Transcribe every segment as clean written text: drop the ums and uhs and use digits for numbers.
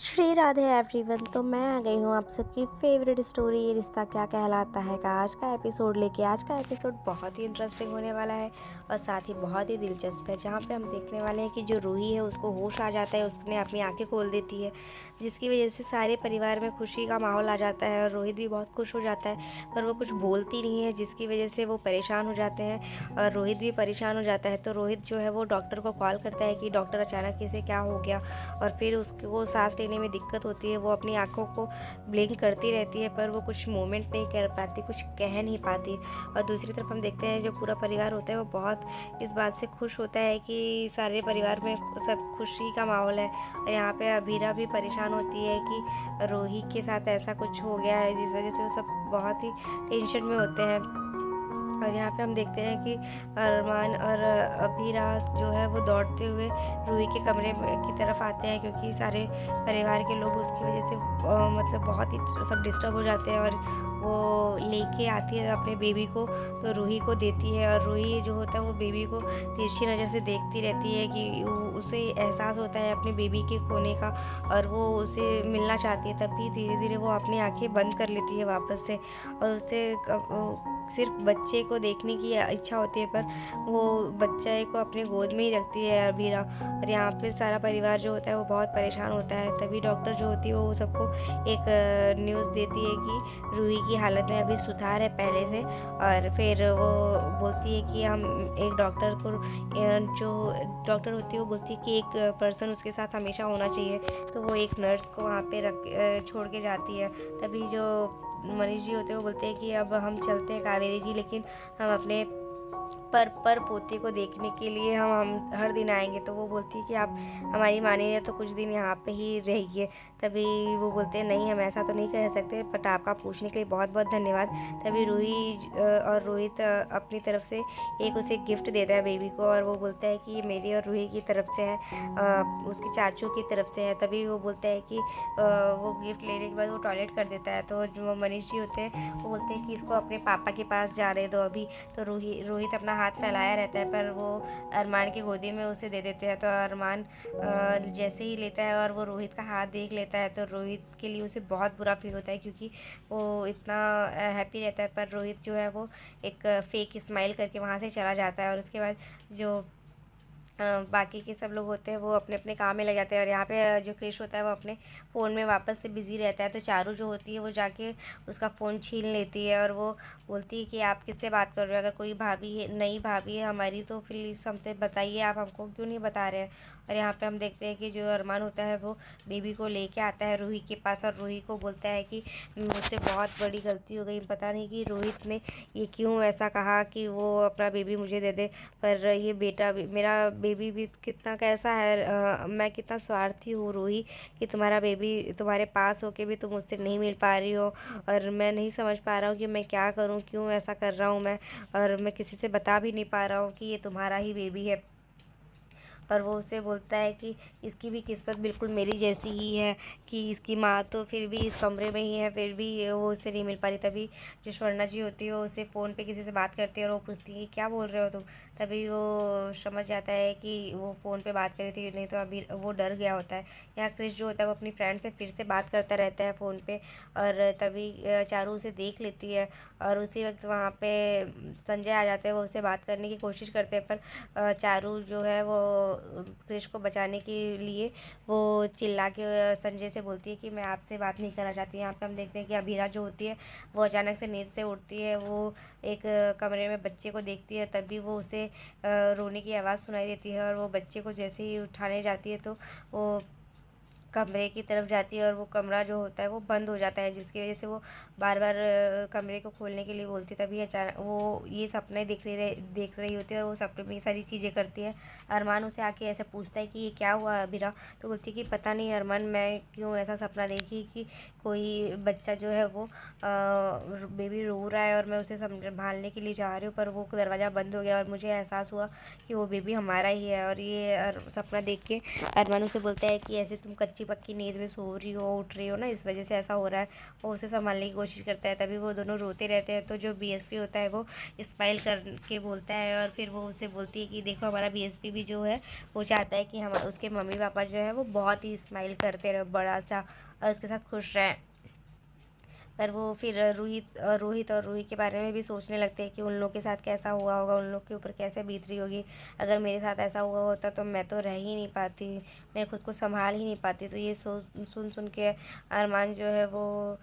Shri Radhe everyone. तो मैं आ गई हूँ आप सबकी फेवरेट स्टोरी ये रिश्ता क्या कहलाता है का आज का एपिसोड लेके। आज का एपिसोड बहुत ही इंटरेस्टिंग होने वाला है और साथ ही बहुत ही दिलचस्प है, जहाँ पे हम देखने वाले हैं कि जो रूही है उसको होश आ जाता है, उसने अपनी आंखें खोल देती है, जिसकी वजह से सारे परिवार में खुशी का माहौल आ जाता है और रोहित भी बहुत खुश हो जाता है। पर वो कुछ बोलती नहीं है, जिसकी वजह से वो परेशान हो जाते हैं और रोहित भी परेशान हो जाता है। तो रोहित जो है वो डॉक्टर को कॉल करता है कि डॉक्टर अचानक इसे क्या हो गया, और फिर उसको सांस लेने में दिक्कत होती है। वो अपनी आंखों को ब्लिंक करती रहती है पर वो कुछ मूवमेंट नहीं कर पाती, कुछ कह नहीं पाती। और दूसरी तरफ हम देखते हैं जो पूरा परिवार होता है वो बहुत इस बात से खुश होता है कि सारे परिवार में सब खुशी का माहौल है। और यहाँ पे अभीरा भी परेशान होती है कि रोही के साथ ऐसा कुछ हो गया है, जिस वजह से वो सब बहुत ही टेंशन में होते हैं। और यहाँ पे हम देखते हैं कि अरमान और अभीरा जो है वो दौड़ते हुए रूही के कमरे की तरफ आते हैं, क्योंकि सारे परिवार के लोग उसकी वजह से मतलब बहुत ही सब डिस्टर्ब हो जाते हैं। और वो लेके आती है अपने बेबी को, तो रूही को देती है। और रूही जो होता है वो बेबी को तिरछी नज़र से देखती रहती है कि उसे एहसास होता है अपने बेबी के खोने का, और वो उसे मिलना चाहती है। तभी धीरे धीरे वो अपनी आंखें बंद कर लेती है वापस से, और उसे सिर्फ बच्चे को देखने की इच्छा होती है, पर वो बच्चे को अपने गोद में ही रखती है अबीरा। और यहाँ पे सारा परिवार जो होता है वो बहुत परेशान होता है। तभी डॉक्टर जो होती है वो सबको एक न्यूज़ देती है कि रूही की हालत में अभी सुधार है पहले से। और फिर वो बोलती है कि हम एक डॉक्टर को, जो डॉक्टर होती है वो बोलती है कि एक पर्सन उसके साथ हमेशा होना चाहिए। तो वो एक नर्स को वहाँ पे छोड़ के जाती है। तभी जो मनीष जी होते हैं वो बोलते हैं कि अब हम चलते हैं कावेरी जी, लेकिन हम अपने पर पोते को देखने के लिए हम हर दिन आएंगे। तो वो बोलती है कि आप हमारी मानिए तो कुछ दिन यहाँ पे ही रहिए। तभी वो बोलते हैं नहीं, हम ऐसा तो नहीं कर सकते, बट आपका पूछने के लिए बहुत बहुत धन्यवाद। तभी रूही और रोहित अपनी तरफ से एक उसे गिफ्ट देता है बेबी को, और वो बोलता है कि ये मेरी और रूही की तरफ से है, उसके चाचू की तरफ से है। तभी वो बोलता है कि वो गिफ्ट लेने के बाद वो टॉयलेट कर देता है। तो जो मनीष जी होते हैं वो बोलते हैं कि इसको अपने पापा के पास जाने दो अभी। तो रोहित अपना हाथ फैलाया रहता है, पर वो अरमान की गोदी में उसे दे देते हैं। तो अरमान जैसे ही लेता है और वो रोहित का हाथ देख लेता है, तो रोहित के लिए उसे बहुत बुरा फील होता है, क्योंकि वो इतना हैप्पी रहता है। पर रोहित जो है वो एक फेक स्माइल करके वहाँ से चला जाता है। और उसके बाद जो बाकी के सब लोग होते हैं वो अपने अपने काम में लग जाते हैं। और यहाँ पे जो क्रिश होता है वो अपने फ़ोन में वापस से बिज़ी रहता है। तो चारू जो होती है वो जाके उसका फ़ोन छीन लेती है, और वो बोलती है कि आप किससे बात कर रहे हो, अगर कोई भाभी है, नई भाभी है हमारी, तो प्लीज़ हमसे बताइए, आप हमको क्यों नहीं बता रहे हैं। और यहाँ पे हम देखते हैं कि जो अरमान होता है वो बेबी को लेके आता है रूही के पास, और रूही को बोलता है कि मुझसे बहुत बड़ी गलती हो गई, पता नहीं कि रोहित ने ये क्यों ऐसा कहा कि वो अपना बेबी मुझे दे दे, पर ये बेटा भी, मेरा बेबी भी कितना कैसा है, मैं कितना स्वार्थी हूँ रूही, कि तुम्हारा बेबी तुम्हारे पास हो के भी तुम मुझसे नहीं मिल पा रही हो। और मैं नहीं समझ पा रहा हूँ कि मैं क्या करूँ, क्यों ऐसा कर रहा हूँ मैं, और मैं किसी से बता भी नहीं पा रहा हूँ कि ये तुम्हारा ही बेबी है। और वो उसे बोलता है कि इसकी भी किस्मत बिल्कुल मेरी जैसी ही है, कि इसकी माँ तो फिर भी इस कमरे में ही है, फिर भी वो उससे नहीं मिल पा रही। तभी जो स्वर्णा जी होती है वो उसे फ़ोन पे किसी से बात करती है, और वो पूछती है कि क्या बोल रहे हो तुम। तभी वो समझ जाता है कि वो फ़ोन पे बात कर रही थी, नहीं तो अभी वो डर गया होता है। यहाँ क्रिश जो होता है वो अपनी फ्रेंड से फिर से बात करता रहता है फ़ोन पे, और तभी चारू उसे देख लेती है। और उसी वक्त वहाँ पे संजय आ जाते हैं, वो उससे बात करने की कोशिश करते हैं, पर चारू जो है वो क्रिश को बचाने के लिए वो चिल्ला के संजय से बोलती है कि मैं आपसे बात नहीं करना चाहती। यहाँ पे हम देखते हैं कि अभीरा जो होती है वो अचानक से नींद से उठती है, वो एक कमरे में बच्चे को देखती है। तभी वो उसे रोने की आवाज़ सुनाई देती है, और वो बच्चे को जैसे ही उठाने जाती है तो वो कमरे की तरफ जाती है, और वो कमरा जो होता है वो बंद हो जाता है, जिसकी वजह से वो बार बार कमरे को खोलने के लिए बोलती है। तभी अचानक वो ये सपने देख रही होती है, और वो सपने में ये सारी चीज़ें करती है। अरमान उसे आके ऐसे पूछता है कि ये क्या हुआ अबीरा। तो बोलती है कि पता नहीं अरमान, मैं क्यों ऐसा सपना देखी कि कोई बच्चा जो है वो बेबी रो रहा है, और मैं उसे संभालने के लिए जा रही हूँ, पर वो दरवाज़ा बंद हो गया, और मुझे एहसास हुआ कि वो बेबी हमारा ही है। और ये सपना देख के अरमान उसे बोलता है कि ऐसे तुम कच्ची कच्ची पक्की नींद में सो रही हो, उठ रही हो ना, इस वजह से ऐसा हो रहा है। वो उसे संभालने की कोशिश करता है, तभी वो दोनों रोते रहते हैं। तो जो बीएसपी होता है वो स्माइल करके बोलता है, और फिर वो उससे बोलती है कि देखो हमारा बीएसपी भी जो है वो चाहता है कि हम उसके मम्मी पापा जो है वो बहुत ही स्माइल करते रहे, बड़ा सा, और उसके साथ खुश रहें। पर वो फिर रोहित और रूही के बारे में भी सोचने लगते हैं कि उन लोग के साथ कैसा हुआ होगा, उन लोग के ऊपर कैसे बीत रही होगी। अगर मेरे साथ ऐसा हुआ होता तो मैं तो रह ही नहीं पाती, मैं खुद को संभाल ही नहीं पाती। तो ये सुन सुन के अरमान जो है वो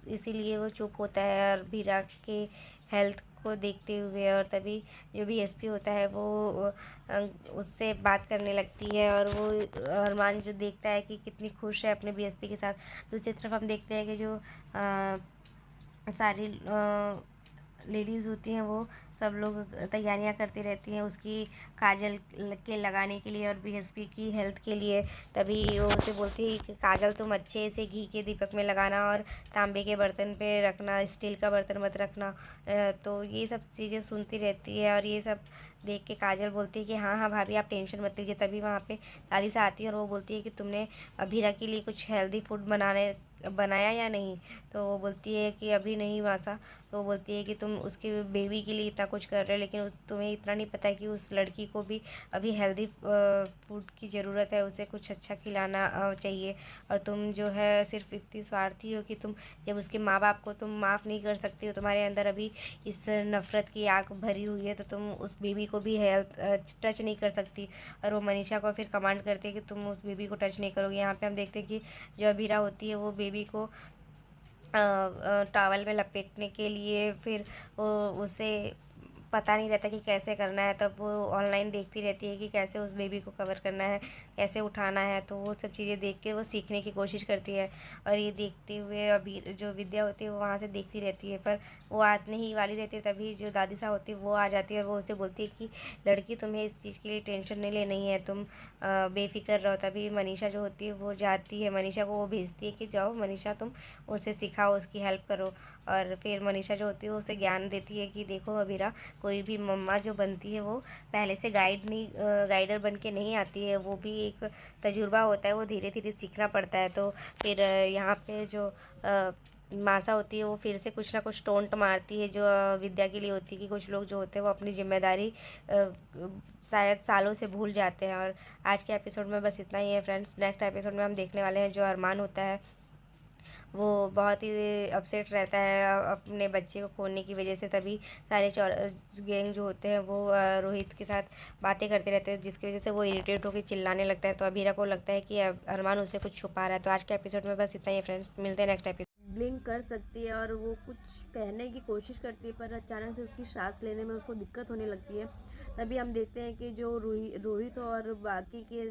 इसीलिए वो चुप होता है, और बीरा के हेल्थ को देखते हुए। और तभी जो भी एसपी होता है वो उससे बात करने लगती है, और वो अरमान जो देखता है कि कितनी खुश है अपने बीएसपी के साथ। दूसरी तरफ हम देखते हैं कि जो सारी लेडीज़ होती हैं वो सब लोग तैयारियां करती रहती हैं उसकी काजल के लगाने के लिए और बीएसपी की हेल्थ के लिए। तभी वो उसे बोलती है कि काजल तुम अच्छे से घी के दीपक में लगाना, और तांबे के बर्तन पे रखना, स्टील का बर्तन मत रखना। तो ये सब चीज़ें सुनती रहती है, और ये सब देख के काजल बोलती है कि हाँ हाँ भाभी आप टेंशन मत लीजिए। तभी वहाँ पे दादीसा आती है और वो बोलती है कि तुमने अभीरा के लिए कुछ हेल्दी फूड बनाया या नहीं। तो वो बोलती है कि अभी नहीं मासा। तो वो बोलती है कि तुम उसके बेबी के लिए इतना कुछ कर रहे हो, लेकिन तुम्हें इतना नहीं पता कि उस लड़की को भी अभी हेल्दी फूड की ज़रूरत है, उसे कुछ अच्छा खिलाना चाहिए। और तुम जो है सिर्फ इतनी स्वार्थी हो कि तुम जब उसके माँ बाप को तुम माफ़ नहीं कर सकती हो, तुम्हारे अंदर अभी इस नफ़रत की आग भरी हुई है, तो तुम उस बेबी को भी हेल्थ टच नहीं कर सकती। और वो मनीषा को फिर कमांड करती है कि तुम उस बेबी को टच नहीं करोगे। यहाँ पे हम देखते हैं कि जो अभीरा होती है वो बेबी को टॉवल में लपेटने के लिए फिर उसे पता नहीं रहता कि कैसे करना है। तब वो ऑनलाइन देखती रहती है कि कैसे उस बेबी को कवर करना है, कैसे उठाना है। तो वो सब चीज़ें देख के वो सीखने की कोशिश करती है। और ये देखते हुए अभी जो विद्या होती है वो वहाँ से देखती रहती है, पर वो आने ही वाली रहती है। तभी जो दादी साहब होती है वो आ जाती है, वो उसे बोलती है कि लड़की तुम्हें इस चीज़ के लिए टेंशन नहीं लेनी है, तुम बेफिक्र रहो। तभी मनीषा जो होती है वो जाती है, मनीषा को वो भेजती है कि जाओ मनीषा तुम उनसे सिखाओ, उसकी हेल्प करो। और फिर मनीषा जो होती है उसे ज्ञान देती है कि देखो अभीरा, कोई भी मम्मा जो बनती है वो पहले से गाइडर बन के नहीं आती है, वो भी एक तजुर्बा होता है, वो धीरे धीरे सीखना पड़ता है। तो फिर यहाँ पे जो मासा होती है वो फिर से कुछ ना कुछ टोंट मारती है जो विद्या के लिए होती है कि कुछ लोग जो होते हैं वो अपनी जिम्मेदारी शायद सालों से भूल जाते हैं। और आज के एपिसोड में बस इतना ही है फ्रेंड्स। नेक्स्ट एपिसोड में हम देखने वाले हैं जो अरमान होता है वो बहुत ही अपसेट रहता है अपने बच्चे को खोने की वजह से। तभी सारे गैंग जो होते हैं वो रोहित के साथ बातें करते रहते हैं, जिसकी वजह से वो इरिटेट होकर चिल्लाने लगता है। तो अभीरा को लगता है कि अरमान उसे कुछ छुपा रहा है। तो आज के एपिसोड में बस इतना ही फ्रेंड्स, मिलते हैं नेक्स्ट एपिसोड। ब्लिंक कर सकती है और वो कुछ कहने की कोशिश करती है, पर अचानक से उसकी सांस लेने में उसको दिक्कत होने लगती है। तभी हम देखते हैं कि जो रोहित और बाकी के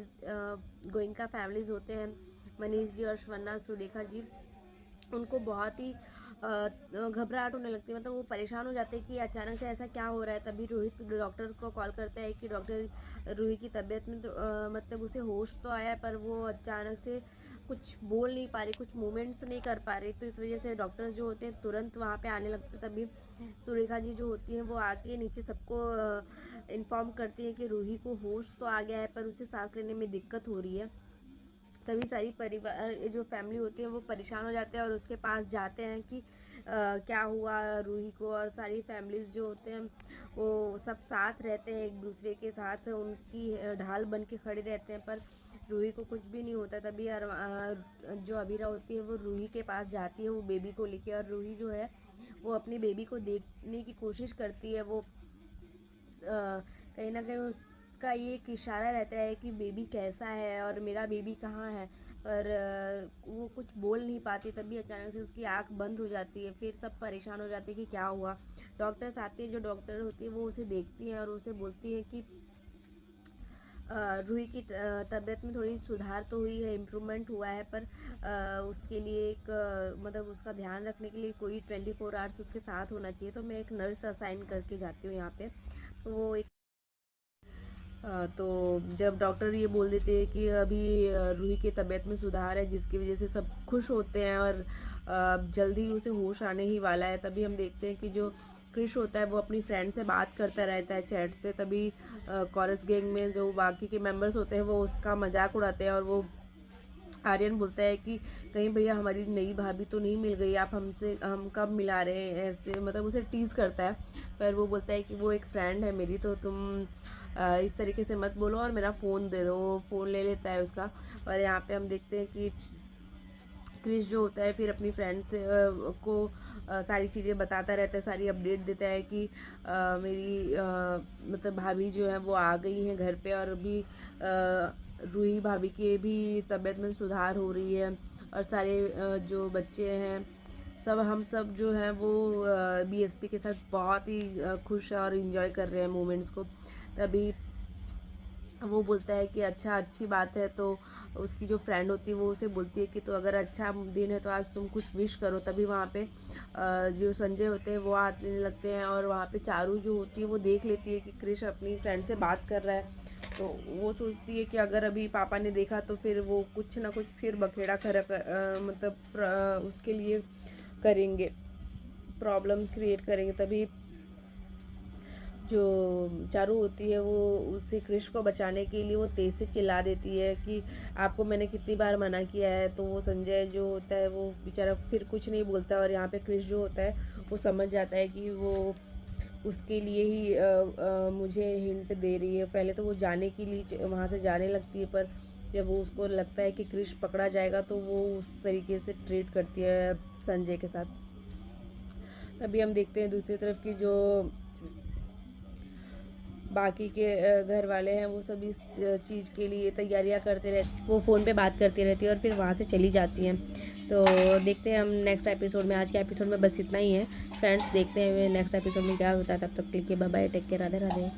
गोइंका फैमिलीज होते हैं, मनीष जी और श्वन्ना सुलेखा जी, उनको बहुत ही घबराहट होने लगती है। मतलब वो परेशान हो जाते हैं कि अचानक से ऐसा क्या हो रहा है। तभी रोहित डॉक्टर को कॉल करता है कि डॉक्टर रूही की तबीयत में तो मतलब उसे होश तो आया है, पर वो अचानक से कुछ बोल नहीं पा रही, कुछ मूवमेंट्स नहीं कर पा रही। तो इस वजह से डॉक्टर्स जो होते हैं तुरंत वहाँ पे आने लगते हैं। तभी सुरेखा जी जो होती हैं वो आके नीचे सबको इन्फॉर्म करती हैं कि रूही को होश तो आ गया है, पर उसे सांस लेने में दिक्कत हो रही है। तभी सारी परिवार जो फैमिली होती है वो परेशान हो जाते हैं और उसके पास जाते हैं कि क्या हुआ रूही को। और सारी फैमिलीज़ जो होते हैं वो सब साथ रहते हैं, एक दूसरे के साथ उनकी ढाल बन के खड़े रहते हैं, पर रूही को कुछ भी नहीं होता। तभी जो अबीरा होती है वो रूही के पास जाती है वो बेबी को लेके, और रूही जो है वो अपनी बेबी को देखने की कोशिश करती है। वो कहीं ना कहीं उसका ये एक इशारा रहता है कि बेबी कैसा है और मेरा बेबी कहाँ है, पर वो कुछ बोल नहीं पाती। तभी अचानक से उसकी आँख बंद हो जाती है। फिर सब परेशान हो जाते हैं कि क्या हुआ। डॉक्टर्स आती हैं, जो डॉक्टर होती है वो उसे देखती हैं और उसे बोलती हैं कि रूही की तबीयत में थोड़ी सुधार तो हुई है, इम्प्रूवमेंट हुआ है, पर उसके लिए एक मतलब उसका ध्यान रखने के लिए कोई 24 आवर्स उसके साथ होना चाहिए। तो मैं एक नर्स असाइन करके जाती हूँ यहाँ पे। तो वो एक तो जब डॉक्टर ये बोल देते हैं कि अभी रूही की तबीयत में सुधार है, जिसकी वजह से सब खुश होते हैं और जल्दी उसे होश आने ही वाला है। तभी हम देखते हैं कि जो क्रिश होता है वो अपनी फ्रेंड से बात करता रहता है चैट पे। तभी कॉरस गैंग में जो बाकी के मेंबर्स होते हैं वो उसका मजाक उड़ाते हैं और वो आर्यन बोलता है कि कहीं भैया हमारी नई भाभी तो नहीं मिल गई, आप हम कब मिला रहे हैं, ऐसे मतलब उसे टीज़ करता है। पर वो बोलता है कि वो एक फ्रेंड है मेरी, तो तुम इस तरीके से मत बोलो और मेरा फ़ोन दे दो। वो फ़ोन ले लेता है उसका। और यहाँ पे हम देखते हैं कि क्रिस जो होता है फिर अपनी फ्रेंड से को सारी चीज़ें बताता रहता है, सारी अपडेट देता है कि मेरी मतलब भाभी जो है वो आ गई हैं घर पे, और अभी रूही भाभी की भी तबीयत में सुधार हो रही है, और सारे जो बच्चे हैं हम सब जो हैं वो बीएसपी के साथ बहुत ही खुश और इन्जॉय कर रहे हैं मोमेंट्स को। तभी वो बोलता है कि अच्छा, अच्छी बात है। तो उसकी जो फ्रेंड होती है वो उसे बोलती है कि तो अगर अच्छा दिन है तो आज तुम कुछ विश करो। तभी वहाँ पे जो संजय होते हैं वो आने लगते हैं, और वहाँ पे चारू जो होती है वो देख लेती है कि क्रिश अपनी फ्रेंड से बात कर रहा है। तो वो सोचती है कि अगर अभी पापा ने देखा तो फिर वो कुछ ना कुछ फिर बखेड़ा मतलब उसके लिए करेंगे, प्रॉब्लम्स क्रिएट करेंगे। तभी जो चारू होती है वो उसे क्रिश को बचाने के लिए वो तेज़ से चिल्ला देती है कि आपको मैंने कितनी बार मना किया है। तो वो संजय जो होता है वो बेचारा फिर कुछ नहीं बोलता, और यहाँ पे क्रिश जो होता है वो समझ जाता है कि वो उसके लिए ही मुझे हिंट दे रही है। पहले तो वो जाने के लिए वहाँ से जाने लगती है, पर जब वो उसको लगता है कि क्रिश पकड़ा जाएगा तो वो उस तरीके से ट्रीट करती है संजय के साथ। तभी हम देखते हैं दूसरी तरफ की जो बाकी के घर वाले हैं वो सब इस चीज़ के लिए तैयारियां करते रहते, वो फ़ोन पे बात करती रहती है और फिर वहाँ से चली जाती हैं। तो देखते हैं हम नेक्स्ट एपिसोड में। आज के एपिसोड में बस इतना ही है फ्रेंड्स, देखते हैं नेक्स्ट एपिसोड में क्या होता है। तब तक के लिए bye bye, take care, Radhe Radhe.